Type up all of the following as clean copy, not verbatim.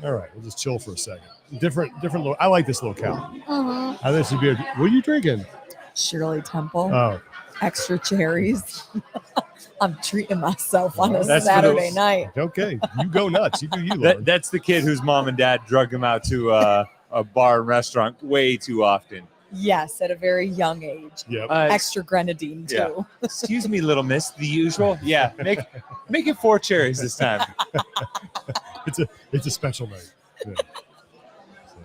All right, we'll just chill for a second. Different. I like this locale. Mm-hmm. I think this would be. What are you drinking? Shirley Temple. Oh, Extra cherries. I'm treating myself on a That's Saturday night. okay. You go nuts. You do you, Lauren. That's the kid whose mom and dad drug him out to a bar and restaurant way too often. Yes, at a very young age. Yep. Extra grenadine too. Yeah. Excuse me, little miss. The usual. Yeah. Make it 4 cherries this time. It's a special night. Yeah. So,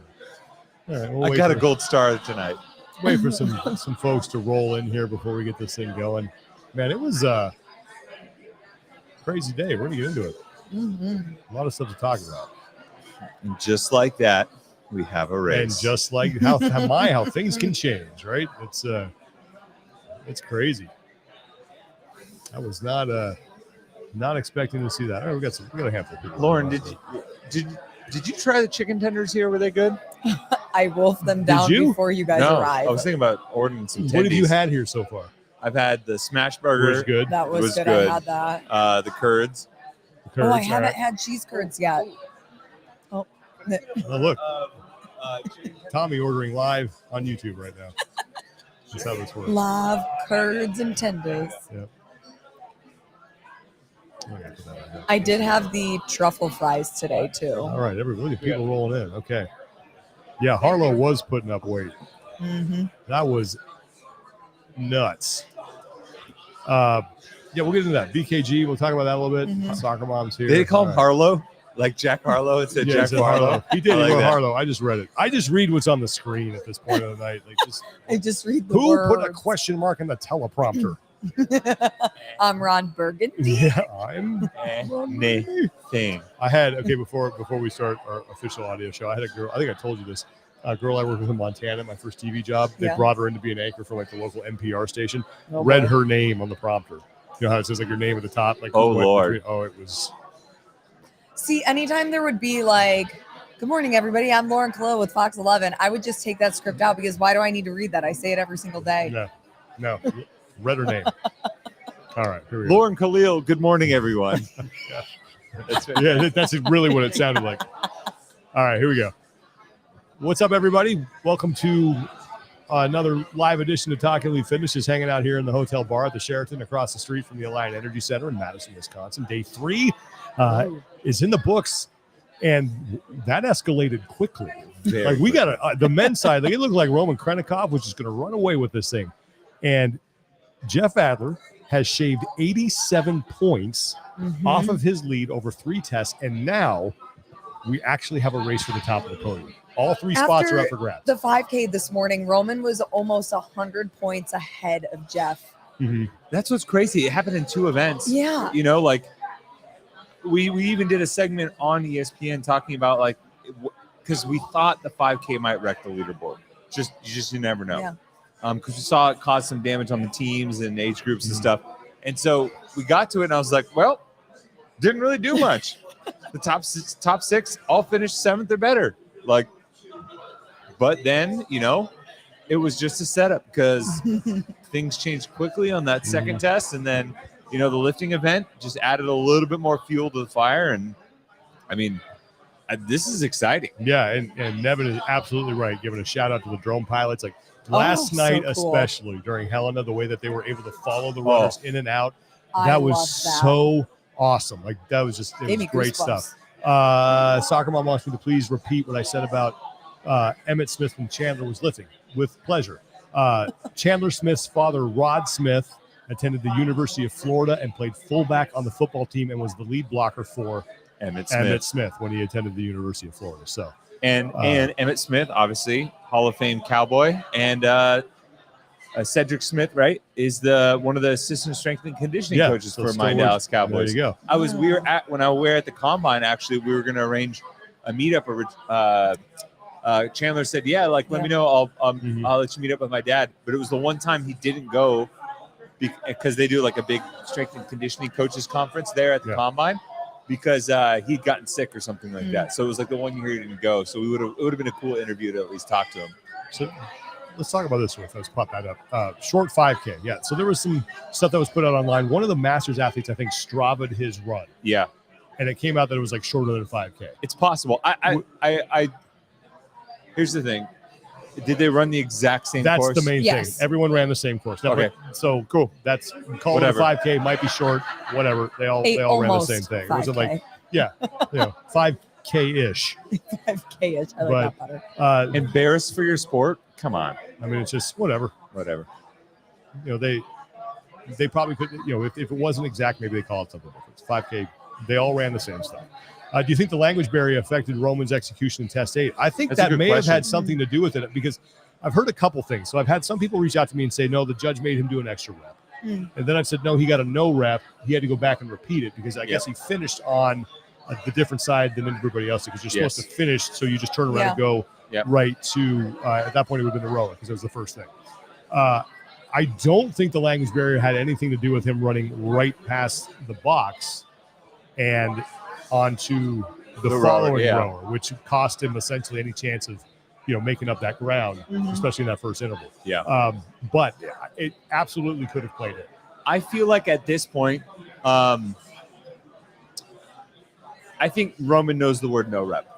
all right, we'll I wait got a for- gold star tonight. Wait for some folks to roll in here before we get this thing going. Man, it was a crazy day. We're gonna get into it. Mm-hmm. A lot of stuff to talk about. And just like that, we have a race. And just like how things can change, right? It's crazy. I was not expecting to see that. All right, we got a handful of people. Lauren, did you try the chicken tenders here? Were they good? I wolfed them down before you guys No, arrived. I was thinking about ordering some tendies. What have you had here so far? I've had the smash burger. Was good. That was good. good. I had that. The curds. Oh, I haven't had cheese curds yet. Oh, Oh, look. Tommy ordering live on YouTube right now. That's how this works. live curds and tenders. Yep. I did have the truffle fries today too. All right, everybody, people rolling in. Okay. Yeah, Harlow was putting up weight. Mm-hmm. That was nuts. Yeah, we'll get into that. BKG, we'll talk about that a little bit. Mm-hmm. Soccer mom's here. Did they call him All right. Harlow? Like Jack Harlow? It said Yeah, Jack it said Harlow. He did. I He like wrote that. Harlow. I just read it. I just read what's on the screen at this point of the night. Like, I just read the who words. put a question mark in the teleprompter? I'm Ron Burgundy. Yeah, I'm. Anything. I had before we start our official audio show. I had a girl. I think I told you this. A girl I worked with in Montana, my first TV job. They Yeah. brought her in to be an anchor for like the local NPR station. Oh, read boy. her name on the prompter. You know how it says like your name at the top. Like Oh, who went Lord. between- it was. See, anytime there would be like, "Good morning, everybody. I'm Lauren Khalil with Fox 11," I would just take that script out because why do I need to read that? I say it every single day. No. Read her name. All right, here we go. Lauren Khalil, good morning, everyone. Yeah, that's really what it sounded like. All right, here we go. What's up, everybody? Welcome to another live edition of Talking Elite Fitness. Just hanging out here in the hotel bar at the Sheraton across the street from the Alliant Energy Center in Madison, Wisconsin. Day 3 is in the books, and that escalated quickly. Like we got the men's side. Like it looked like Roman Krenikov was just going to run away with this thing, and Jeff Adler has shaved 87 points off of his lead over 3 tests, and now we actually have a race for the top of the podium. All 3 spots are up for grabs. The 5K this morning, Roman was almost 100 points ahead of Jeff. Mm-hmm. That's what's crazy. It happened in 2 events. Yeah. You know, like we even did a segment on ESPN talking about like because we thought the 5K might wreck the leaderboard. You never know. Yeah. Because we saw it cause some damage on the teams and age groups and stuff. And so we got to it, and I was like, well, didn't really do much. The top 6 all finished 7th or better. Like, but then, you know, it was just a setup because things changed quickly on that second test. And then, you know, the lifting event just added a little bit more fuel to the fire. And, I mean, this is exciting. Yeah, and Nevin is absolutely right. Giving a shout out to the drone pilots. Like last night, so cool. especially during Helena, the way that they were able to follow the runners in and out, I that was love that. so awesome. Like that was just Gave me great goosebumps. stuff. Soccer Mom wants me to please repeat what I said about Emmett Smith when Chandler was lifting. With pleasure. Chandler Smith's father, Rod Smith, attended the University of Florida and played fullback on the football team and was the lead blocker for Emmett Smith when he attended the University of Florida. So, and Emmett Smith, obviously Hall of Fame Cowboy, and Cedric Smith, right, is one of the assistant strength and conditioning coaches for my Dallas Cowboys. There you go. We were at the combine. Actually, we were going to arrange a meetup. Chandler said, "Yeah, like let me know. I'll let you meet up with my dad." But it was the one time he didn't go because they do like a big strength and conditioning coaches conference there at the combine because he'd gotten sick or something like that. So it was like the one year he didn't go. So it would have been a cool interview to at least talk to him. So let's talk about this one. Let's pop that up. Short 5K. Yeah. So there was some stuff that was put out online. One of the Masters athletes, I think, Strava'd his run. Yeah. and it came out that it was like shorter than 5K. It's possible. I here's the thing. Did they run the exact same That's course? the main Yes. thing. Everyone ran the same course. Okay. So cool. That's call Whatever. it a 5K. Might be short. Whatever. They all ran the Almost same thing. It 5K. wasn't like 5K ish. 5K-ish. I like that better. Embarrassed for your sport? Come on. I mean, it's just whatever. Whatever. They probably could. If it wasn't exact, maybe they call it something different. It's 5K. They all ran the same stuff. Do you think the language barrier affected Roman's execution in Test 8? I think That's a that good may question. have had something to do with it because I've heard a couple things. So I've had some people reach out to me and say, no, the judge made him do an extra rep. And then I said, no, he got a no rep. He had to go back and repeat it because I guess he finished on the different side than everybody else because you're supposed to finish. So you just turn around and go right to, at that point, it would have been the rower because it was the first thing. I don't think the language barrier had anything to do with him running right past the box and onto the following rower, which cost him essentially any chance of, making up that ground, especially in that first interval. Yeah. But it absolutely could have played it. I feel like at this point, I think Roman knows the word no rep.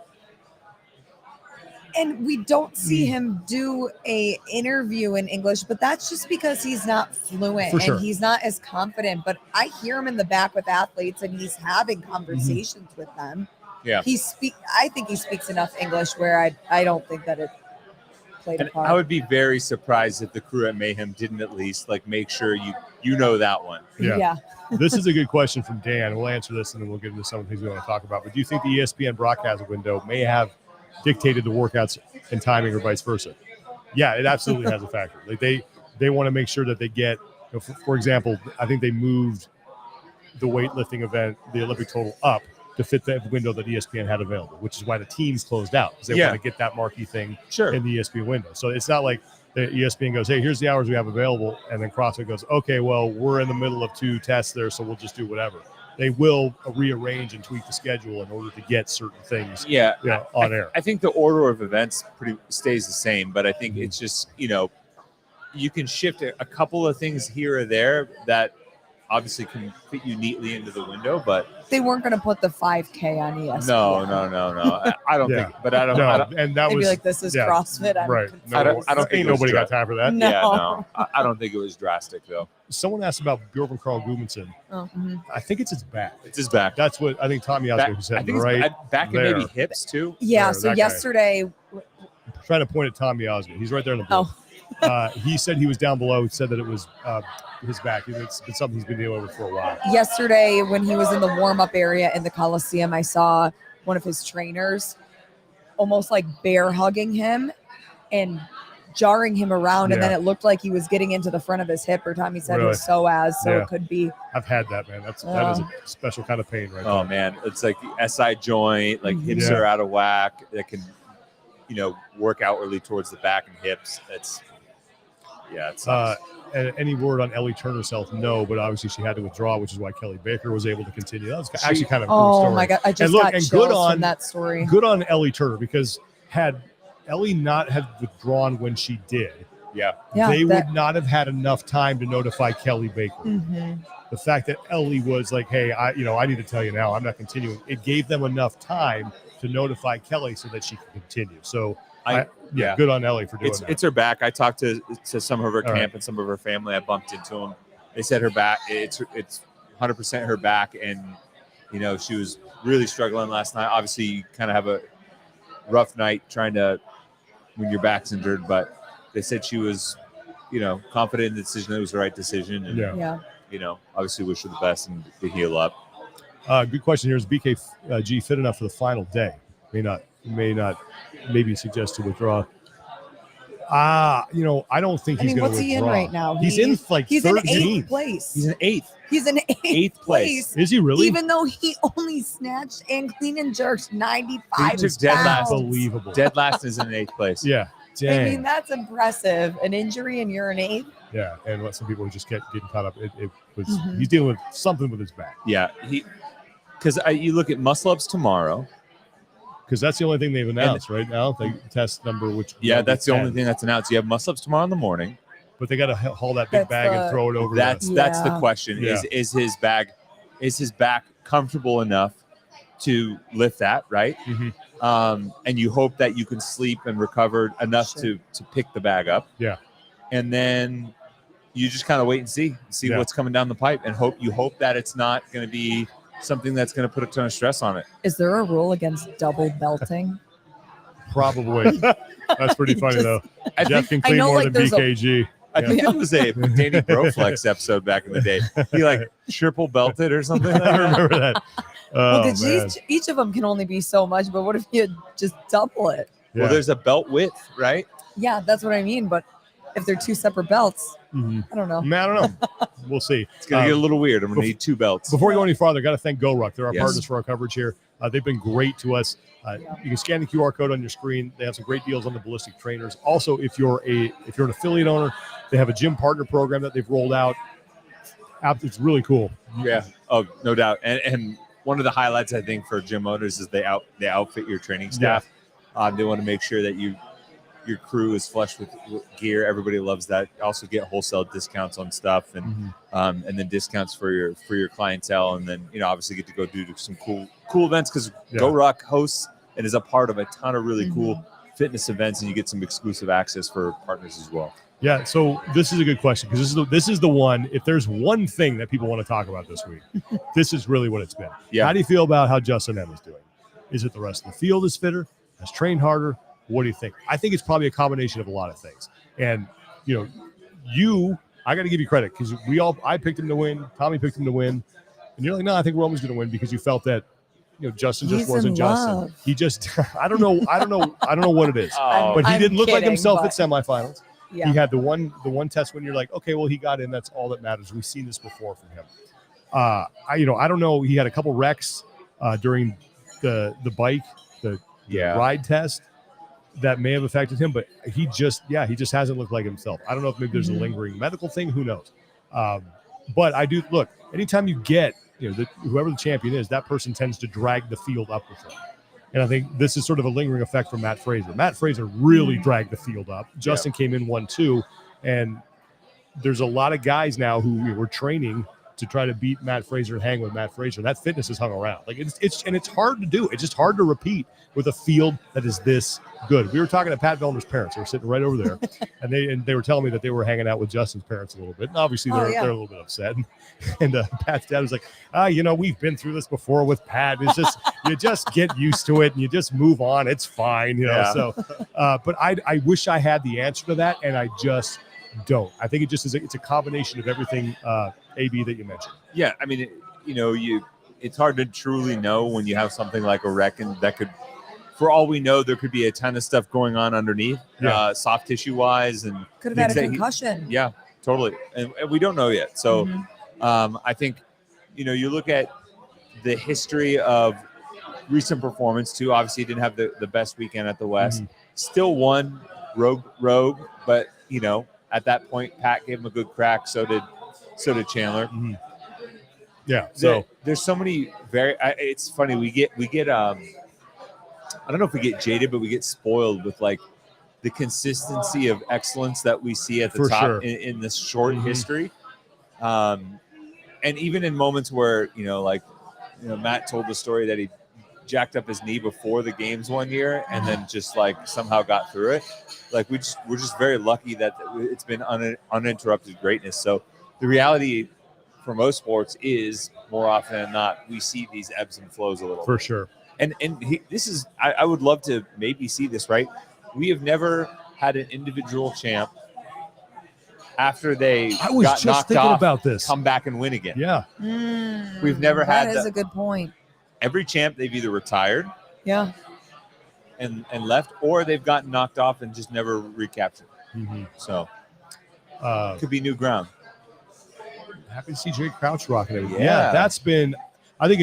And we don't see him do a interview in English, but that's just because he's not fluent and he's not as confident. But I hear him in the back with athletes and he's having conversations with them. Yeah. I think he speaks enough English where I don't think that it played a part. I would be very surprised if the crew at Mayhem didn't at least make sure you know that one. Yeah. This is a good question from Dan. We'll answer this and then we'll get into some of the things we want to talk about. But do you think the ESPN broadcast window may have dictated the workouts and timing or vice versa? Yeah, it absolutely has a factor. They want to make sure that they get, for example, I think they moved the weightlifting event, the Olympic total up to fit the window that ESPN had available, which is why the teams closed out because they want to get that marquee thing in the ESPN window. So it's not like the ESPN goes, hey, here's the hours we have available. And then CrossFit goes, okay, well, we're in the middle of 2 tests there, so we'll just do whatever. They will rearrange and tweak the schedule in order to get certain things on air. I think the order of events stays the same, but I think it's just, you can shift a couple of things here or there that obviously can fit you neatly into the window, but they weren't going to put the 5K on ESPN. No. I don't think, but I don't. And that was like, this is CrossFit. I'm right. I don't think nobody got time for that. No. Yeah, no. I don't think it was drastic though. Someone asked about Bjorn Carl Gudmundsson. I think it's his back. It's his back. That's what I think Tommy Osgood said. I think back and maybe hips too. Yeah. There, so yesterday, I'm trying to point at Tommy Osgood. He's right there in the book. He said he was down below. He said that it was his back. It's been something he's been dealing with for a while. Yesterday, when he was in the warm-up area in the Coliseum, I saw one of his trainers almost like bear hugging him and jarring him around, and then it looked like he was getting into the front of his hip, or Tommy said it was psoas, so it could be. I've had that, man. That is a special kind of pain right there. Oh, man. It's like the SI joint, hips are out of whack. That can, work outwardly towards the back and hips. It's any word on Ellie Turner's health? No, but obviously she had to withdraw, which is why Kelly Baker was able to continue. That was actually kind of a cool story. Oh my God, I just got chills from that story. Good on Ellie Turner, because had Ellie not have withdrawn when she did, they would not have had enough time to notify Kelly Baker. The fact that Ellie was like, hey, I need to tell you now, I'm not continuing. It gave them enough time to notify Kelly so that she could continue. So good on Ellie for doing that. It's her back. I talked to some of her camp and some of her family. I bumped into them. They said her back, it's 100% her back. And, she was really struggling last night. Obviously, you kind of have a rough night when your back's injured, but they said she was, confident in the decision. It was the right decision. And, obviously wish her the best and to heal up. Good question here. Is BKG fit enough for the final day? May not, maybe suggest to withdraw. I don't think he's going to withdraw. What's he in right now? He's in he's 13th. in 8th place. He's in 8th. He's in 8th place. Is he really? Even though he only snatched and clean and jerked 95 pounds. Unbelievable. Dead last is in 8th place. Yeah. Dang. I mean, that's impressive. An injury and you're in 8th? Yeah, and what some people were just getting caught up. It was he's dealing with something with his back. Yeah, because you look at muscle ups tomorrow. Because that's the only thing they've announced right now. They test number which. Yeah, that's the only thing that's announced. You have muscle ups tomorrow in the morning, but they got to haul that big bag and throw it over. That's the question. Is his back comfortable enough to lift that, right? Mhm. And you hope that you can sleep and recover enough to pick the bag up. Yeah. And then you just kind of wait and see Yeah. what's coming down the pipe, and hope that it's not going to be something that's going to put a ton of stress on it. Is there a rule against double belting? Probably. That's pretty funny, though. I Jeff think can clean know, more like, than there's a- BKG. I think it was a Danny Broflex episode back in the day. He like triple belted or something like I that. remember that. Well, Oh, because man. each of them can only be so much, but what if you just double it? Yeah. Well, there's a belt width, right? Yeah, that's what I mean. But if they're two separate belts, Mhm. I don't know. Man, I don't know. We'll see. It's going to get a little weird. I'm going to need 2 belts. Before we go any farther, got to thank GoRuck. They're our Yes. partners for our coverage here. They've been great to us. You can scan the QR code on your screen. They have some great deals on the ballistic trainers. Also, if you're an affiliate owner, they have a gym partner program that they've rolled out. It's really cool. Yeah. Oh, no doubt. And one of the highlights, I think, for gym owners is they outfit your training staff. They want to make sure that your crew is flush with gear. Everybody loves that. Also get wholesale discounts on stuff, and then discounts for your clientele, and then obviously get to go do some cool events because GoRuck hosts and is a part of a ton of really cool fitness events, and you get some exclusive access for partners as well. Yeah, so this is a good question because this is the one. If there's one thing that people want to talk about this week, this is really what it's been. Yeah. How do you feel about how Justin M is doing? Is it the rest of the field is fitter, has trained harder? What do you think? I think it's probably a combination of a lot of things. And I got to give you credit because I picked him to win. Tommy picked him to win, and you're like, no, I think Roman's going to win because you felt that Justin just wasn't Justin. He just I don't know what it is, but he didn't look like himself at semifinals. Yeah. He had the one test when you're like, okay, well, he got in. That's all that matters. We've seen this before from him. I don't know. He had a couple wrecks during the bike, the ride test that may have affected him, but he just hasn't looked like himself. I don't know if maybe there's a lingering medical thing. Who knows? But I do look. Anytime you get whoever the champion is, that person tends to drag the field up with them. And I think this is sort of a lingering effect from Matt Fraser. Matt Fraser really dragged the field up. Justin came in 1-2, and there's a lot of guys now who were training to try to beat Matt Fraser and hang with Matt Fraser. That fitness is hung around. Like it's hard to do. It's just hard to repeat with a field that is this good. We were talking to Pat Vellner's parents. They were sitting right over there, and they were telling me that they were hanging out with Justin's parents a little bit. And obviously they're a little bit upset. And Pat's dad was like, we've been through this before with Pat. It's just you just get used to it and you just move on. It's fine, So, but I wish I had the answer to that, and I just don't. I think it just is. It's a combination of everything, AB, that you mentioned. Yeah, I mean, it's hard to truly know when you have something like a wreck, and that could, for all we know, there could be a ton of stuff going on underneath, soft tissue wise, and could have had a concussion. Yeah, totally, and we don't know yet. So, I think, you look at the history of recent performance too. Obviously, he didn't have the best weekend at the West. Still won rogue, but at that point, Pat gave him a good crack. So did Chandler. Yeah. So there's so many it's funny. We get I don't know if we get jaded, but we get spoiled with like the consistency of excellence that we see at the top in this short history. And even in moments where, Matt told the story that he jacked up his knee before the games one year and then just like somehow got through it. Like we're just very lucky that it's been uninterrupted greatness. So the reality for most sports is more often than not, we see these ebbs and flows a little for bit. sure. And I would love to maybe see this, right? We have never had an individual champ after they got knocked off about this, come back and win again. Yeah. We've never had that. That is a good point. Every champ, they've either retired and left, or they've gotten knocked off and just never recaptured. So could be new ground. Happy to see Jake Crouch rocking it. Yeah, that's been, I think,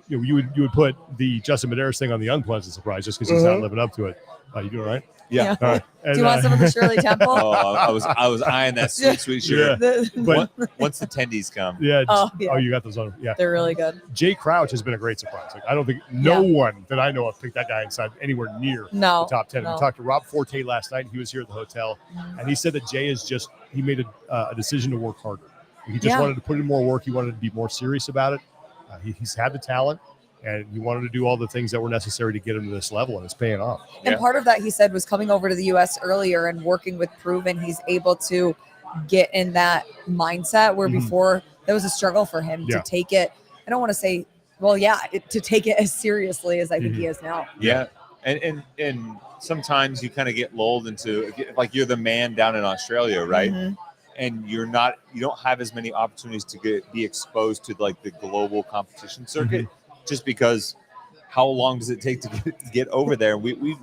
you would put the Justin Medeiros thing on the unpleasant surprise just because he's not living up to it. You doing all right? Yeah. All right. And, do you want some of the Shirley Temple? Oh, I was eyeing that sweet sugar. But once the tendies come. Yeah. You got those on. Yeah. They're really good. Jay Crouch has been a great surprise. Like I don't think no one that I know of picked that guy inside anywhere near the top 10. We talked to Rob Forte last night. He was here at the hotel, and he said that Jay he made a decision to work harder. He just wanted to put in more work. He wanted to be more serious about it. He's had the talent. and you wanted to do all the things that were necessary to get him to this level, and it's paying off. And part of that, he said, was coming over to the U.S. earlier and working with Proven. He's able to get in that mindset where before there was a struggle for him to take it. I don't want to say, to take it as seriously as I think he is now. Yeah. And sometimes you kind of get lulled into, like, you're the man down in Australia, right? And you don't have as many opportunities to be exposed to like the global competition circuit, just because how long does it take to get over there? We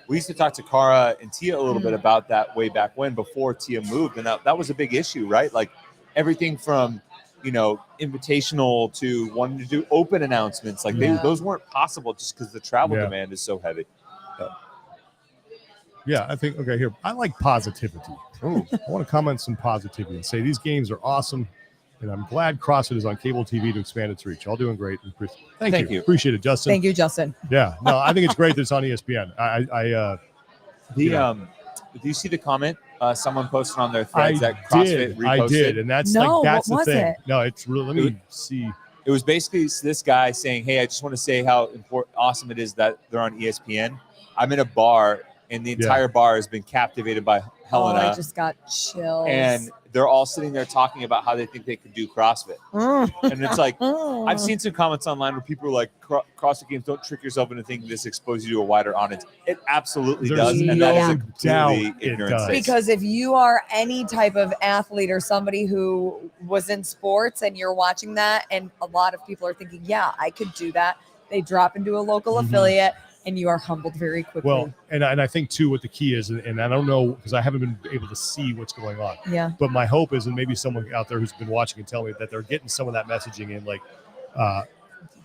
used to talk to Cara and Tia a little bit about that way back when, before Tia moved, and that was a big issue, right? Like everything from invitational to wanting to do open announcements, like those weren't possible just because the travel demand is so heavy. Yeah, I think, okay, here, I like positivity. I want to comment some positivity and say these games are awesome, and I'm glad CrossFit is on cable TV to expand its reach. All doing great. Thank you. Appreciate it, Justin. Thank you, Justin. Yeah, no, I think it's great that it's on ESPN. Do you see the comment someone posted on their threads that CrossFit reposted? I did, and that's that's the thing. It? No, it's really, let me see. It was basically this guy saying, hey, I just want to say how awesome it is that they're on ESPN. I'm in a bar, and the entire bar has been captivated by Helena. I just got chills. And they're all sitting there talking about how they think they could do CrossFit. And it's like, I've seen some comments online where people are like, CrossFit games, don't trick yourself into thinking this exposes you to a wider audience. It absolutely does. And that is a completely ignorant space. Because if you are any type of athlete or somebody who was in sports and you're watching that, and a lot of people are thinking, yeah, I could do that. They drop into a local affiliate, and you are humbled very quickly. Well, and I think too what the key is, and I don't know because I haven't been able to see what's going on. Yeah. But my hope is, and maybe someone out there who's been watching can tell me that they're getting some of that messaging in, like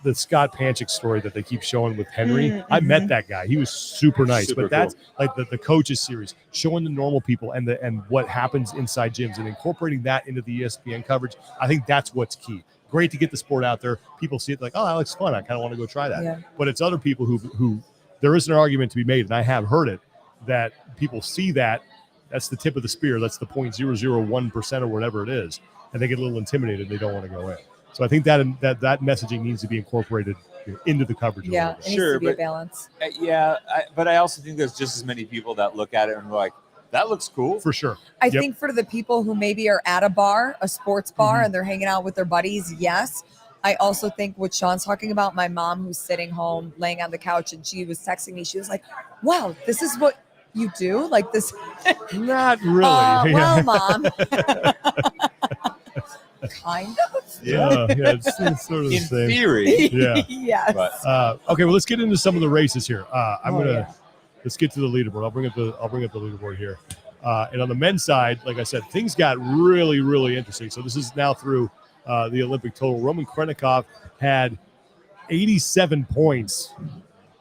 the Scott Panchik story that they keep showing with Henry. I met that guy; he was super nice. But that's like the coaches series, showing the normal people and what happens inside gyms and incorporating that into the ESPN coverage. I think that's what's key. Great to get the sport out there. People see it like, oh, that looks fun. I kind of want to go try that. Yeah. But it's other people who there is an argument to be made, and I have heard it, that people see that. That's the tip of the spear. That's the 0.001% or whatever it is. And they get a little intimidated. They don't want to go in. So I think that messaging needs to be incorporated into the coverage. Yeah, it needs to be a balance. But I also think there's just as many people that look at it and are like, that looks cool. For sure. I think for the people who maybe are at a bar, a sports bar, and they're hanging out with their buddies, yes. I also think what Sean's talking about, my mom who's sitting home, laying on the couch, and she was texting me. She was like, wow, this is what you do? Like this? Not really. Well, Mom. Kind of. Yeah, it's sort of the same. In theory. Yeah. Yes. But, okay, well, let's get into some of the races here. Let's get to the leaderboard. I'll bring up the leaderboard here. And on the men's side, like I said, things got really, really interesting. So this is now through the Olympic total. Roman Krenikov had 87 points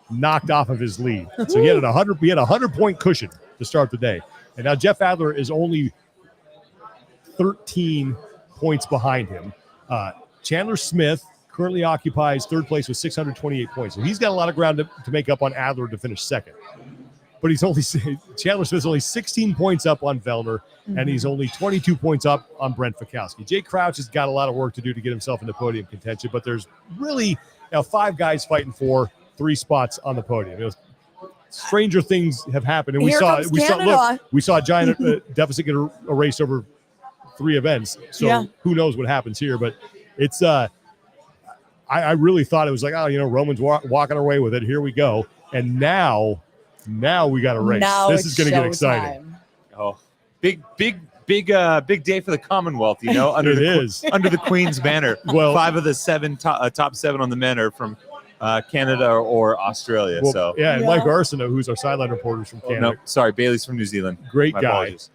knocked off of his lead. So he had a 100-point cushion to start the day. And now Jeff Adler is only 13 points behind him. Chandler Smith currently occupies third place with 628 points. So he's got a lot of ground to make up on Adler to finish second. But Chandler Smith's only 16 points up on Vellner, and he's only 22 points up on Brent Fikowski. Jay Crouch has got a lot of work to do to get himself into podium contention, but there's really 5 guys fighting for 3 spots on the podium. Stranger things have happened, and we saw a giant deficit get erased over 3 events. So who knows what happens here? But it's I really thought it was like, Roman's walking away with it. Here we go, and now we got a race. This is going to get exciting. Time. Oh, big day for the Commonwealth, under the Queen's banner. Well, 5 of the top 7 on the men are from Canada or Australia. And Mike Arsenault, who's our sideline reporter, is from Canada. Bailey's from New Zealand. Great guy. Apologies.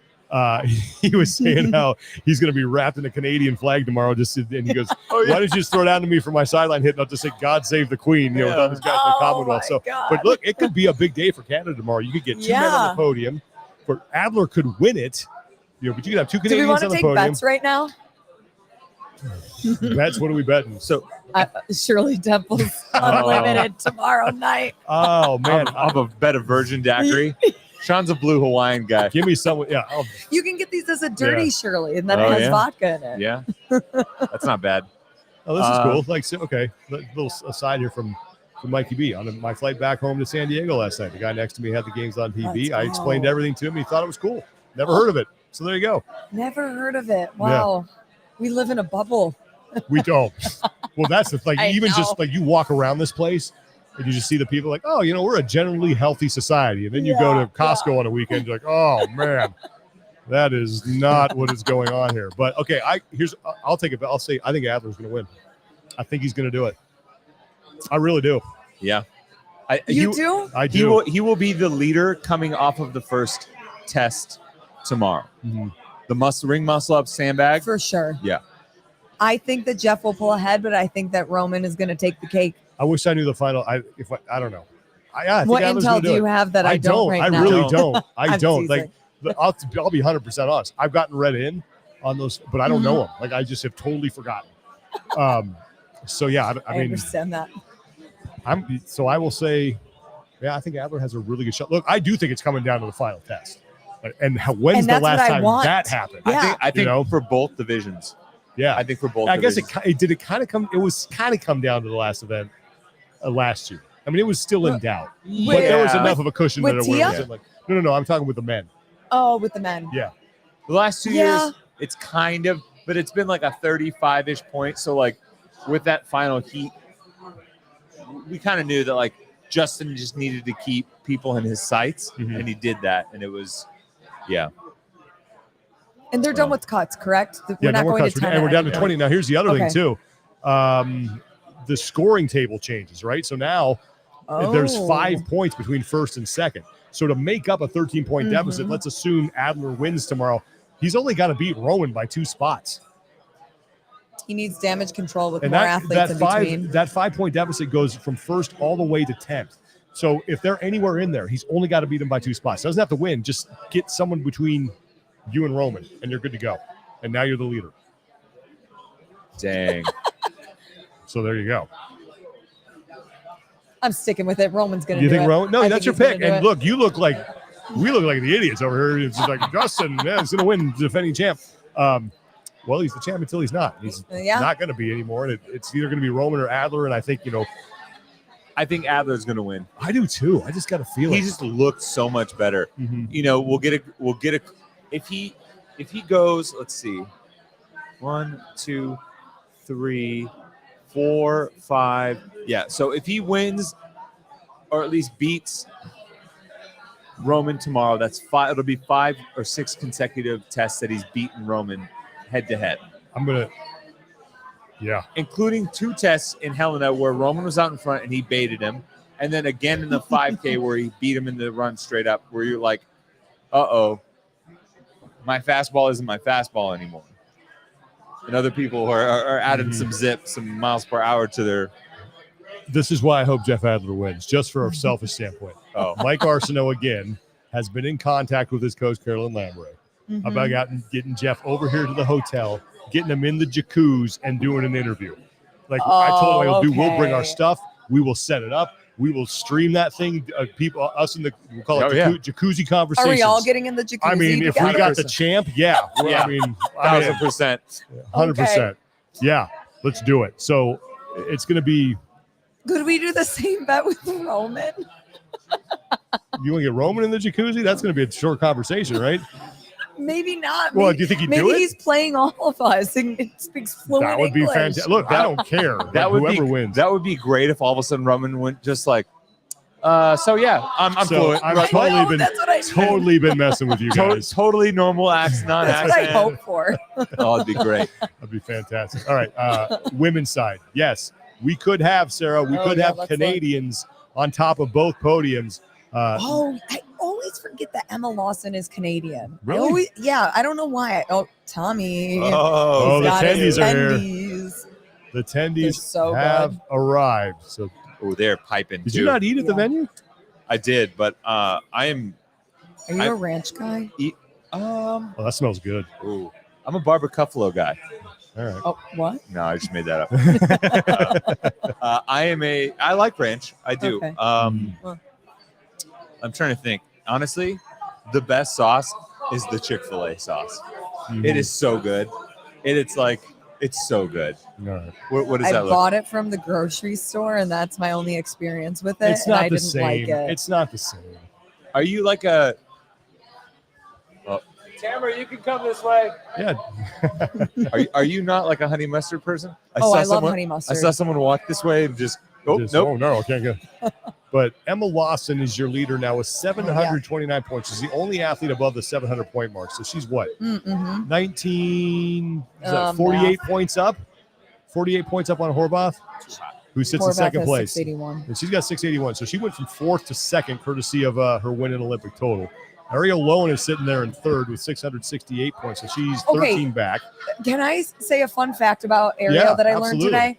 He was saying how he's going to be wrapped in a Canadian flag tomorrow. And he goes, why don't you just throw it down to me for my sideline hit? And I'll just say, God save the Queen, without this guy from the Commonwealth. But look, it could be a big day for Canada tomorrow. You could get 2 men on the podium. But Adler could win it, but you could have 2 Canadians on the podium. Do we want to take bets right now? Bets? What are we betting? So Shirley Temple's Unlimited tomorrow night. Oh, man. I'll have a bet of virgin daiquiri. Sean's a blue Hawaiian guy. Give me some. Yeah. You can get these as a dirty Shirley, and then it has vodka in it. Yeah. That's not bad. Oh, this is cool. Okay. A little aside here from from Mikey B on my flight back home to San Diego last night. The guy next to me had the games on TV. Let's I go. explained everything to him. He thought it was cool. Never heard of it. So there you go. Never heard of it. Wow. We live in a bubble. We don't. Well, that's the thing. I Even know. just like you walk around this place and you just see the people like, oh, we're a generally healthy society. And then you go to Costco on a weekend, you're like, oh man, that is not what is going on here. But okay, I'll take it. I'll say I think Adler's going to win. I think he's going to do it. I really do. Yeah. You do? I do. He will be the leader coming off of the first test tomorrow. Mm-hmm. The ring muscle up sandbag. For sure. Yeah. I think that Jeff will pull ahead, but I think that Roman is going to take the cake. I wish I knew the final. I don't know. I think What Adler's intel gonna do you have that I don't right I now? really don't. I I'm don't. teasing. Like, I'll be 100% honest. I've gotten read in on those, but I don't know them. Like, I just have totally forgotten. So yeah, I mean, understand that. So I will say, yeah, I think Adler has a really good shot. Look, I do think it's coming down to the final test. And when's the that's last what I time want. that happened? Yeah. I think for both divisions. Yeah, I think for both. I guess divisions. it was kind of come down to the last event last year. I mean, it was still in doubt, but there was enough of a cushion that it wasn't like no. I'm talking with the men. Oh, with the men. Yeah, The last 2 years, it's kind of, but it's been like a 35-ish point. So like with that final heat, we kind of knew that like Justin just needed to keep people in his sights, and he did that, and it was, yeah. And they're done with cuts, correct? We're not going to 10. And we're down to 20. Now, here's the other thing, Okay. too. The scoring table changes, right? So now there's 5 points between first and second. So to make up a 13-point deficit, let's assume Adler wins tomorrow. He's only got to beat Rowan by 2 spots. He needs damage control with And more athletes in between. that 5-point deficit goes from first all the way to 10th. So if they're anywhere in there, he's only got to beat them by 2 spots. Doesn't have to win. Just get someone between you and Roman, and you're good to go. And now you're the leader. Dang. So there you go. I'm sticking with it. Roman's going to You do think it. Roman? No, I that's your think he's pick. gonna do And it. look, we look like the idiots over here. It's just like Justin, is going to win, defending champ. Well, he's the champ until he's not. He's not going to be anymore. And it's either going to be Roman or Adler. And I think, I think Adler's going to win. I do too. I just got to feel it. He just looked so much better. Mhm. We'll get a if he goes, let's see, 1, 2, 3, 4, 5. Yeah. So if he wins or at least beats Roman tomorrow, that's 5. It'll be 5 or 6 consecutive tests that he's beaten Roman head to head. Including 2 tests in Helena where Roman was out in front and he baited him. And then again in the 5K where he beat him in the run straight up, where you're like, uh-oh, my fastball isn't my fastball anymore. And other people are adding some zip, some miles per hour to their. This is why I hope Jeff Adler wins, just for a selfish standpoint. Mike Arsenault, again, has been in contact with his coach, Carolyn Lambre, about getting Jeff over here to the hotel, getting him in the jacuzzi and doing an interview. Like I told him, we'll bring our stuff. We will set it up. We will stream that thing. We'll call it jacuzzi conversations. Are we all getting in the jacuzzi? I mean, if we got the champ, I mean, 1,000%. 100%. Yeah, let's do it. So it's going to be. Could we do the same bet with Roman? You want to get Roman in the jacuzzi? That's going to be a short conversation, right? Maybe not. Well, do you think he'd do it? Maybe he's playing all of us and speaks fluent That would be English. fantastic. Look, I don't care. Whoever wins. That would be great if all of a sudden Roman went just like, I'm fluent. I've totally been messing with you guys. Totally normal That's non-accent. what I hope for. Oh, it'd be great. That'd be fantastic. All right, women's side. Yes, we could have, Sarah. We could have Canadians on top of both podiums. I always forget that Emma Lawson is Canadian. Really? I don't know why. Tommy. Oh, the He's got tendies his are here. tendies. The tendies They're so have good. arrived. So, they're piping. Did too. you not eat at the venue? I did, but I am. Are you a ranch guy? Oh, that smells good. Ooh, I'm a Barbara Cuffalo guy. All right. Oh, what? No, I just made that up. I like ranch. I do. Okay. I'm trying to think. Honestly, the best sauce is the Chick-fil-A sauce. Mhm. It is so good. It's like It's so good. All right. What does I that look? bought it from the grocery store, and that's my only experience with it. It's and not I the didn't same. like it. It's not the same. Are you like a? Oh, Tamara, you can come this way. Yeah. Are you not like a honey mustard person? I love honey mustard. I saw someone walk this way and just nope. Oh no, I can't go. But Emma Lawson is your leader now with 729 points. She's the only athlete above the 700 point mark. So she's what? 19, 48 points up? 48 points up on Horvath, who sits in second place. 681. And she's got 681. So she went from fourth to second, courtesy of her win in Olympic total. Ariel Lowen is sitting there in third with 668 points. So she's 13 back. Can I say a fun fact about Ariel that I learned today?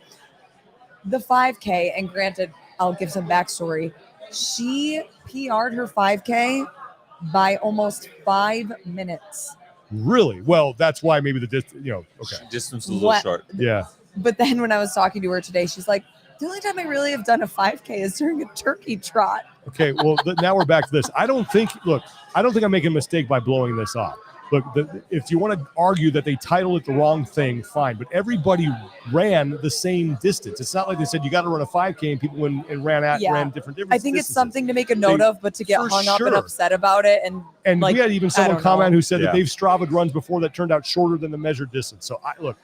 The 5K, and granted, I'll give some backstory. She PR'd her 5K by almost 5 minutes. Really? Well, that's why maybe the distance Distance was a little short. Yeah. But then when I was talking to her today, she's like, the only time I really have done a 5K is during a turkey trot. Okay, well, now we're back to this. I don't think I'm making a mistake by blowing this off. Look, if you want to argue that they titled it the wrong thing, fine. But everybody ran the same distance. It's not like they said you got to run a 5K and people ran different I think it's something to make a note of, but to get hung up and upset about it. And like, we had even someone comment who said that they've Strava runs before that turned out shorter than the measured distance. So I don't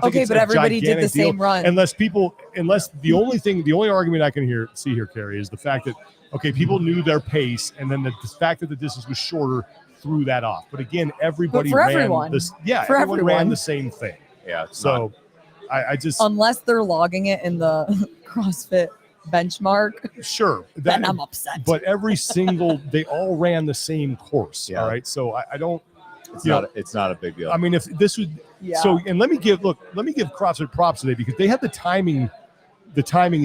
think it's but everybody did the same run. Unless the only argument I can see here, Carrie, is the fact that people knew their pace, and then the fact that the distance was shorter threw that off. But again, everybody ran this. Yeah, everyone ran the same thing. Yeah. So I just, unless they're logging it in the CrossFit benchmark, sure, then I'm upset. But they all ran the same course. Yeah. All right. So I don't. It's not a big deal. I mean, if this would, and let me give CrossFit props today, because they had the timing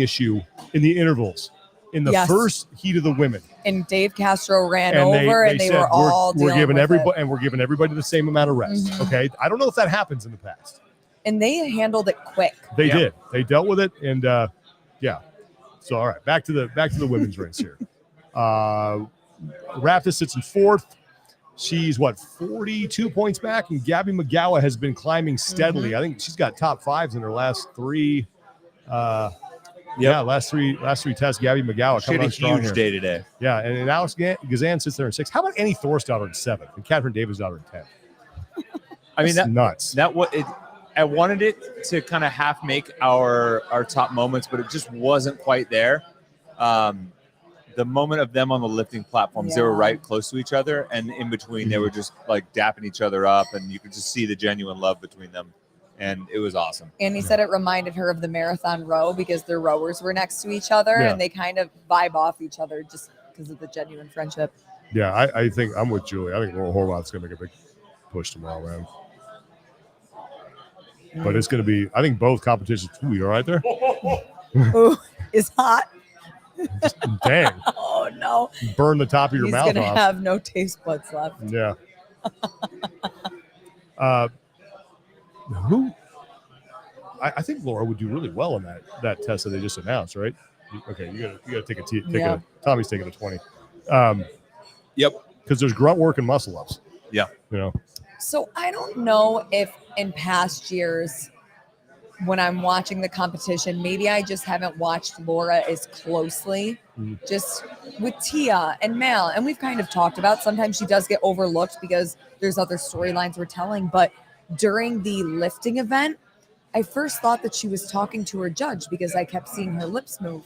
issue in the intervals in the first heat of the women. And Dave Castro ran over, and they were all we're giving everybody, and we're giving everybody the same amount of rest. Mm-hmm. Okay, I don't know if that happens in the past. And they handled it quick. They did. They dealt with it, and So all right, back to the women's race here. Raptis sits in fourth. She's 42 points back, and Gabby McGowan has been climbing steadily. Mm-hmm. I think she's got top fives in her last three. Last three tests. Gabby McGowan coming on strong. Huge day today. Yeah, and Alex Gazan sits there in sixth. How about Annie Thorsdottir in seventh, and Catherine Davidsdottir in 10th? I mean, that's nuts. I wanted it to kind of half make our top moments, but it just wasn't quite there. The moment of them on the lifting platforms, they were right close to each other, and in between, they were just like dapping each other up, and you could just see the genuine love between them, and it was awesome. And he said it reminded her of the marathon row because their rowers were next to each other, and they kind of vibe off each other just because of the genuine friendship. Yeah, I think I'm with Julie. I think Laura Horvath's going to make a big push tomorrow, man. But it's going to be, I think both competitions. Ooh, you all right there? Ooh, it's hot. Dang. Oh, no. Burn the top of your mouth off. He's going to have no taste buds left. Yeah. I think Laura would do really well in that test that they just announced, right? Okay, you got to take a Tommy's taking a 20. Yep. Because there's grunt work and muscle ups. Yeah. So I don't know if in past years when I'm watching the competition, maybe I just haven't watched Laura as closely, just with Tia and Mal. And we've kind of talked about sometimes she does get overlooked because there's other storylines we're telling. But during the lifting event, I first thought that she was talking to her judge because I kept seeing her lips move.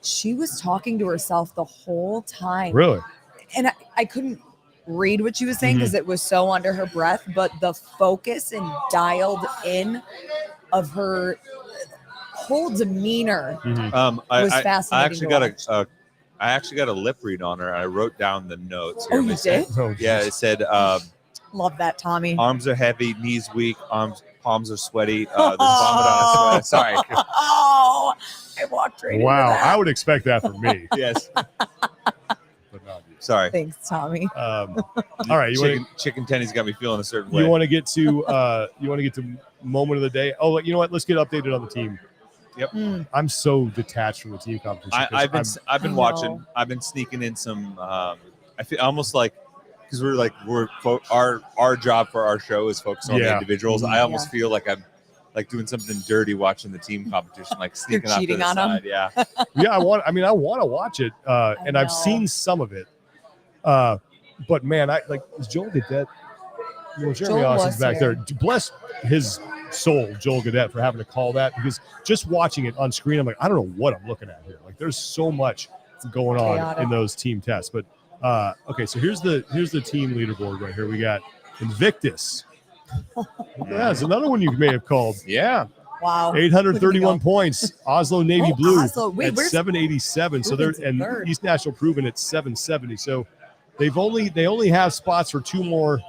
She was talking to herself the whole time. Really? And I couldn't read what she was saying because it was so under her breath, but the focus and dialed in of her whole demeanor was fascinating. I actually got a lip read on her. I wrote down the notes. Oh, you did? Yeah, it said, love that, Tommy. Arms are heavy, knees weak, palms are sweaty. There's vomit on her sweat. Sorry. Oh, I walked right into that. I would expect that from me. Yes. But not you. Sorry. Thanks, Tommy. All right, chicken tendy's got me feeling a certain way. You want to get to moment of the day? Oh, you know what? Let's get updated on the team. Yep. I'm so detached from the team competition. I've been watching. I've been sneaking in some. I feel almost like because our job for our show is focused on the individuals. I almost feel like I'm like doing something dirty, watching the team competition, like sneaking off to cheating the on 'em. side. Yeah. Yeah, I want to watch it, and I've know. seen some of it. But man, is Joel Gadet? Jeremy Joel Austin's was back here. there. Bless his soul, Joel Gadet, for having to call that, because just watching it on screen, I'm like, I don't know what I'm looking at here. Like, there's so much going on Chaotic. in those team tests. But okay, so here's the team leaderboard right here. We got Invictus. That's another one you may have called. Yeah. Wow. 831 points. Oslo Navy Blue Oslo. Wait, at where's 787. So they're Proven's in third? East National Proven at 770. So they only have spots for two more.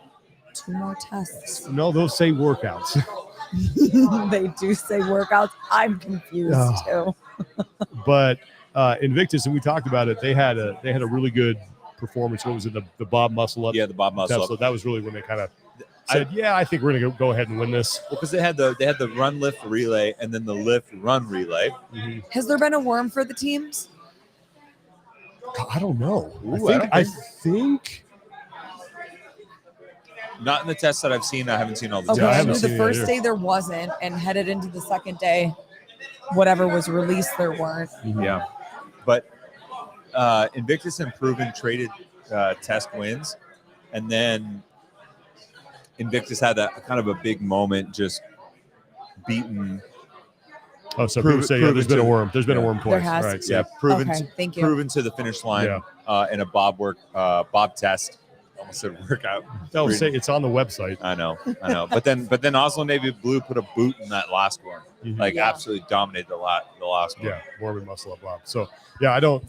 2 more tests. No, they'll say workouts. They do say workouts. I'm confused too. But Invictus, and we talked about it, they had a really good performance. What was it, the Bob Muscle Up? Yeah, the Bob Muscle Up. So that was really when they kind of said, I think we're gonna go ahead and win this. Well, because they had the run lift relay and then the lift run relay. Mm-hmm. Has there been a worm for the teams? I don't know. Ooh, I think not in the tests that I've seen. I haven't seen all the Okay, Yeah, I tests. I haven't knew seen the it first either. day there wasn't, and headed into the second day, whatever was released, there weren't. Yeah, but Invictus and Proven traded test wins, and then Invictus had a kind of a big moment, just beating. Oh, so Proven- people say, proven there's been a to- worm. There's been a worm There twice. has. Right. Yeah, So, proven Okay, thank you. proven to the finish line in a Bob test. Almost said workout. they'll say it's on the website. I know. But then Oslo Navy Blue put a boot in that last one. Mhm. Like Yeah. absolutely dominated the last one. Yeah, worm and muscle up, Bob. So I don't.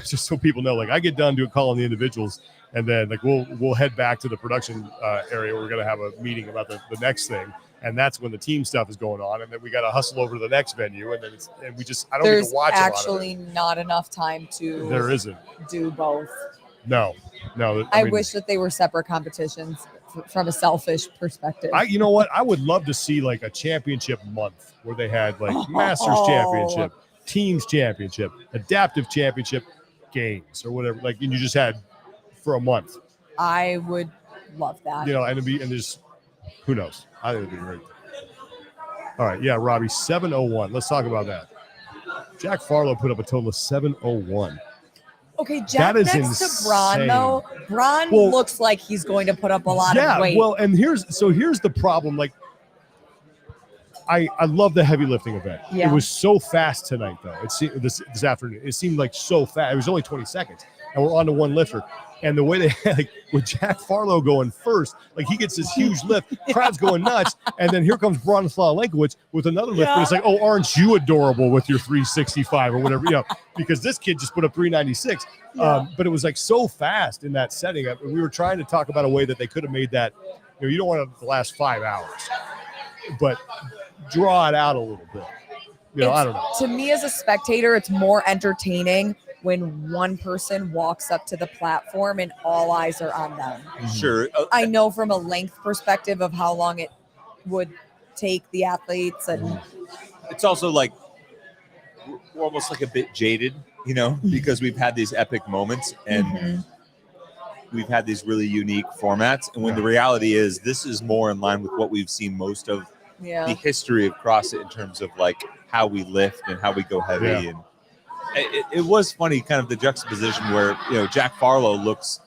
Just so people know, like, I get done calling the individuals, and then like we'll head back to the production area. We're gonna have a meeting about the next thing, and that's when the team stuff is going on, and then we got to hustle over to the next venue, and then I don't get There's to watch actually not enough time a lot of it. to There isn't. do both. No. I mean, wish that they were separate competitions from a selfish perspective. you know what? I would love to see like a championship month where they had like Masters Championship, Teams Championship, Adaptive Championship games or whatever. Like, and you just had for a month. I would love that. And there's who knows? I think it'd be great. All right, yeah, Robbie, 701. Let's talk about that. Jack Farlow put up a total of 701. Okay, Jack That is next to Braun, insane. though. Braun Well, looks like he's going to put up a lot of weight. Well, and here's the problem. Like, I love the heavy lifting event. Yeah. It was so fast tonight, though. This afternoon, it seemed like so fast. It was only 20 seconds, and we're on to one lifter. And the way they like with Jack Farlow going first, like he gets this huge lift, crowd's going nuts, and then here comes Bronislaw Lenkowicz with another lift. And it's like, oh, aren't you adorable with your 365 or whatever, because this kid just put up 396. Yeah. But it was like so fast in that setting. We were trying to talk about a way that they could have made that. You don't want it to last 5 hours, but draw it out a little bit. I don't know. To me, as a spectator, it's more entertaining when one person walks up to the platform and all eyes are on them. Sure. I know from a length perspective of how long it would take the athletes, and It's also like we're almost like a bit jaded, because we've had these epic moments and we've had these really unique formats. And when the reality is this is more in line with what we've seen most of the history of CrossFit in terms of like how we lift and how we go heavy. Yeah. And it was funny, kind of the juxtaposition where, Jack Farlow looks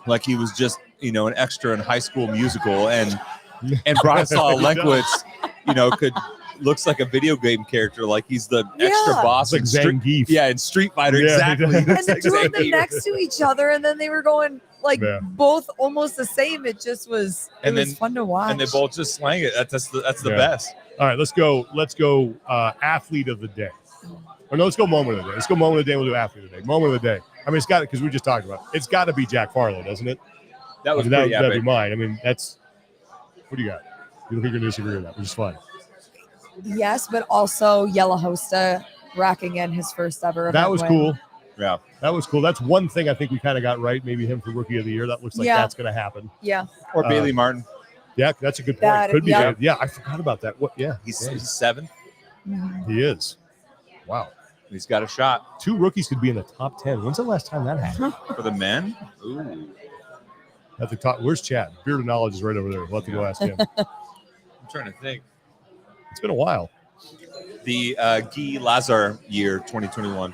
like he was just, an extra in High School Musical, and Bronislaw Lenkowicz, looks like a video game character, like he's the extra boss. It's like Zangief. Yeah, in Street Fighter, Yeah, exactly. he does. and the two of them next to each other, and then they were going like both almost the same. It just was, it was fun to watch. And they both just slang it. That's the Yeah. best. All right, let's go. Athlete of the day. Or no, let's go moment of the day. Let's go moment of the day. We'll do athlete of the day. Moment of the day. I mean, it's got it because we just talked about it. It's got to be Jack Farlow, doesn't it? That was that'd pretty be epic. mine. I mean, that's what do you got? You don't think you're going to disagree with that, which is fine. Yes, but also Yella Hosta racking in his first ever event That was win. cool. Yeah. That was cool. That's one thing I think we kind of got right. Maybe him for rookie of the year. That looks like that's going to happen. Yeah. Or Bailey Martin. Yeah, that's a good point. That- Could be. yeah. Yeah, I forgot about that. What? Yeah, He's 7th. he is. Wow. He's got a shot 2 rookies could be in the top 10. When's the last time that happened? for the men. Ooh. At the top. Where's Chad? Beard of Knowledge is right over there. We'll have to go ask him. I'm trying to think. It's been a while. The Guy Lazar year 2021.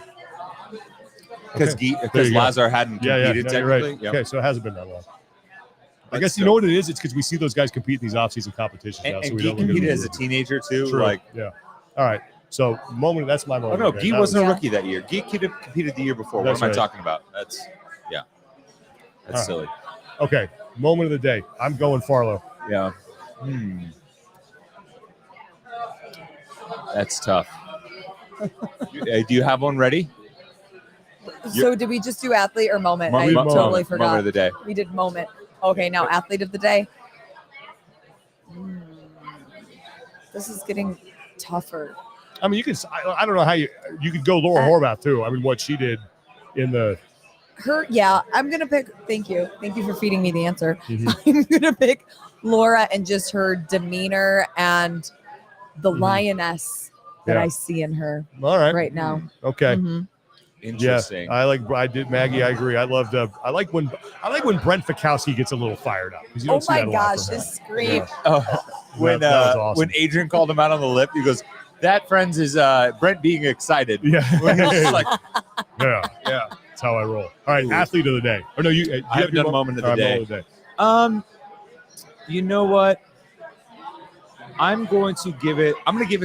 Because Okay. There because you go. Lazar hadn't competed No, you're technically. right. Yep. Okay, so it hasn't been that long. I But guess you still. know what it is? It's because we see those guys compete in these off-season competitions now. And, So and we Guy don't look at competed them as a teenager too. True. Like, Yeah. All right. So that's my oh moment. no, of the day. Guy That wasn't a Yeah. rookie that year. Guy competed the year before. What That's am I right. talking about? That's All right. silly. Okay. Moment of the day. I'm going Farlow. Yeah. That's tough. Do you have one ready? So did we just do athlete or moment? I Moment. totally forgot. Moment of the day. We did moment. Okay, now athlete of the day. This is getting tougher. I mean, you can. I don't know how you could go Laura Horvath too. I mean, what she did in the. I'm gonna pick. Thank you for feeding me the answer. Mhm. I'm gonna pick Laura and just her demeanor and the lioness that Yeah. I see in her All right. now. Okay. Mhm. Interesting. Yeah, I did Maggie. I agree. I like when Brent Fikowski gets a little fired up. 'Cause you don't Oh see my that a lot gosh, from him. this scream! Yeah. When that was awesome. when Adrian called him out on the lip, he goes, "That friends is Brent being excited." Yeah. When he's just like, yeah. That's how I roll. All right, Ooh. athlete of the day. Or no, you. Do you I have haven't your done moment of the All right, day. moment of the day. You know what? I'm going to give it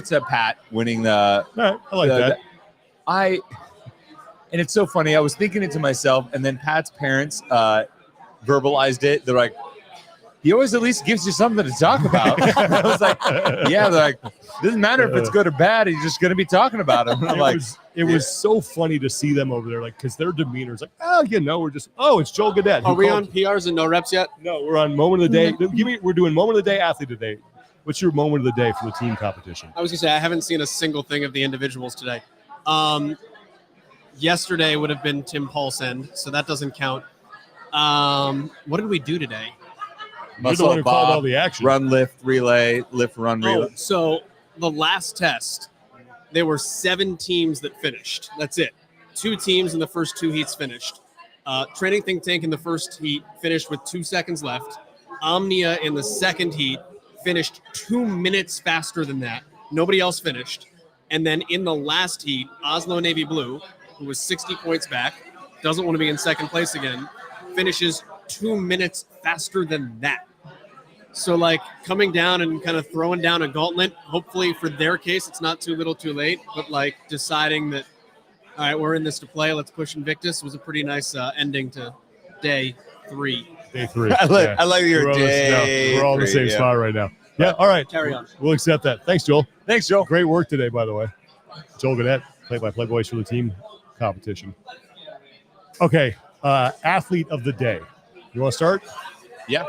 to Pat winning the. All right, I like that. And it's so funny. I was thinking it to myself, and then Pat's parents verbalized it. They're like, he always at least gives you something to talk about. I was like, yeah, they're like, doesn't matter if it's good or bad. He's just going to be talking about him. I'm like, it was so funny to see them over there, like, because their demeanor is like, it's Joel Gadet. Are we on PRs and no reps yet? No, we're on moment of the day. We're doing moment of the day, athlete of the day. What's your moment of the day for the team competition? I was gonna say I haven't seen a single thing of the individuals today. Yesterday would have been Tim Paulsen, so that doesn't count. What did we do today? You're the one who called all the action. run, lift, relay, lift, run, relay. Oh, so the last test, there were 7 teams that finished. That's it. 2 teams in the first 2 heats finished. Training Think Tank in the first heat finished with 2 seconds left. Omnia in the second heat finished 2 minutes faster than that. Nobody else finished. And then in the last heat, Oslo Navy Blue, who was 60 points back, doesn't want to be in second place again, finishes 2 minutes faster than that. So, like, coming down and kind of throwing down a gauntlet, hopefully for their case, it's not too little too late, but, like, deciding that, all right, we're in this to play, let's push Invictus was a pretty nice ending to day 3. Day 3. I like your We're day. we're all in the same 3, spot right now. Yeah, all right. Carry on. We'll accept that. Thanks, Joel. Thanks, Joel. Great work today, by the way. Joel Gadet, play-by-play voice for the team competition. Okay, athlete of the day. You want to start? Yeah.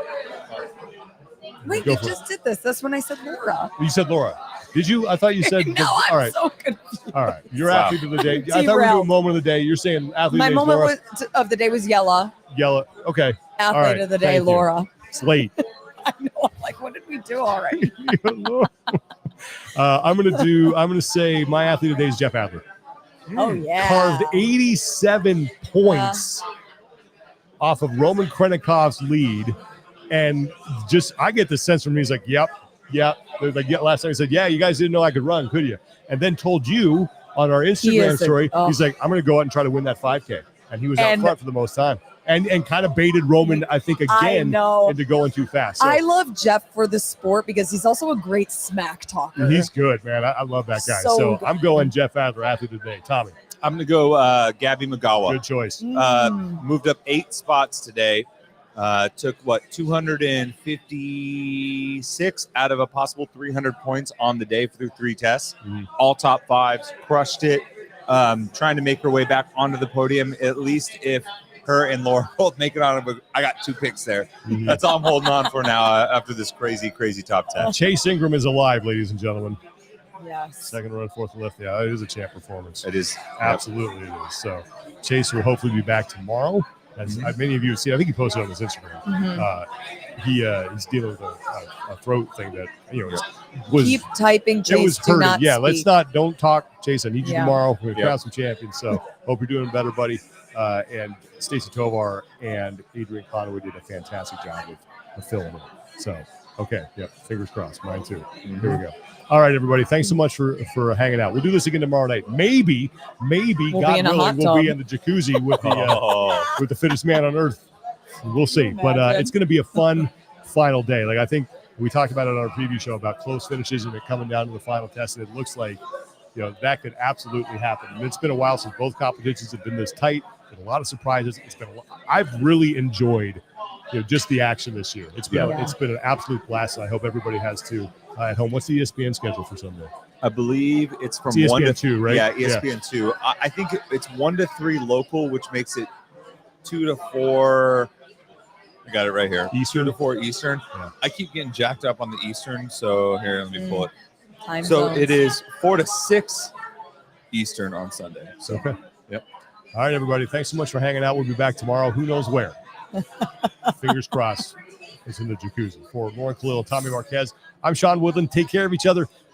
Wait, Go you for it. just did this. That's when I said Laura. You said Laura. Did you? I thought you said. No, all I'm right. so confused. All right. Your Wow. athlete of the day. I thought we were Derailed. doing moment of the day. You're saying athlete My of the day. moment Laura. of the day was Yella. Yellow. Okay. Athlete right, of the day, thank you. Laura. Slate. I know. I'm like, what did we do already? I'm gonna say my athlete of the day is Jeff Adler. Oh yeah. Carved 87 points off of Roman Krenikov's lead, and just I get the sense from him, he's like, yep. They're like, yeah. Last time he said, yeah, you guys didn't know I could run, could you? And then told you on our Instagram story, he's like, I'm gonna go out and try to win that 5K, and he was out front for the most time, and kind of baited Roman, I think, again into going too fast. So, I love Jeff for the sport because he's also a great smack talker. he's good, man. I love that guy. So So good. I'm going Jeff Adler, athlete of the day. Tommy, I'm going to go Gabby Magawa. good choice. Moved up 8 spots today. Took 256 out of a possible 300 points on the day through 3 tests. All top 5s, crushed it. Trying to make her way back onto the podium, at least if her and Laura both make it on. I got 2 picks there. That's all I'm holding on for now after this crazy top 10. Chase Ingram is alive, ladies and gentlemen. Yes. Second run, fourth lift. Yeah, it is a champ performance. It is. Absolutely it is. So Chase will hopefully be back tomorrow. As many of you have seen, I think he posted on his Instagram. He's dealing with a throat thing that was Keep typing, Chase. it was do hurting. not Yeah, speak. don't talk, Chase. I need you Yeah. tomorrow. We're gonna crown some champions. So hope you're doing better, buddy. And Stacey Tovar and Adrian Conway did a fantastic job of filling it. So Okay. Yeah. Fingers crossed. Mine too. Here we go. All right, everybody. Thanks so much for hanging out. We'll do this again tomorrow night. Maybe, We'll be God in a willing, hot we'll be tub. in the jacuzzi with the fittest man on earth. We'll see. Can you But imagine? it's going to be a fun final day. Like I think we talked about it on our preview show about close finishes and it coming down to the final test, and it looks like that could absolutely happen. And it's been a while since both competitions have been this tight. With a lot of surprises. I've really enjoyed just the action this year. It's been an absolute blast. And I hope everybody has too at home. What's the ESPN schedule for Sunday? I believe it's from It's 1 to 2, right? Yeah, ESPN 2. I think it's 1 to 3 local, which makes it 2 to 4. I got it right here. Eastern? 2 to 4 Eastern. Yeah. I keep getting jacked up on the Eastern, so here, let me pull it. Time So zones. it is 4 to 6 Eastern on Sunday. So Okay. Yep. All right, everybody. Thanks so much for hanging out. We'll be back tomorrow. Who knows where? Fingers crossed. It's in the jacuzzi. For Lauren Khalil and Tommy Marquez, I'm Sean Woodland. Take care of each other.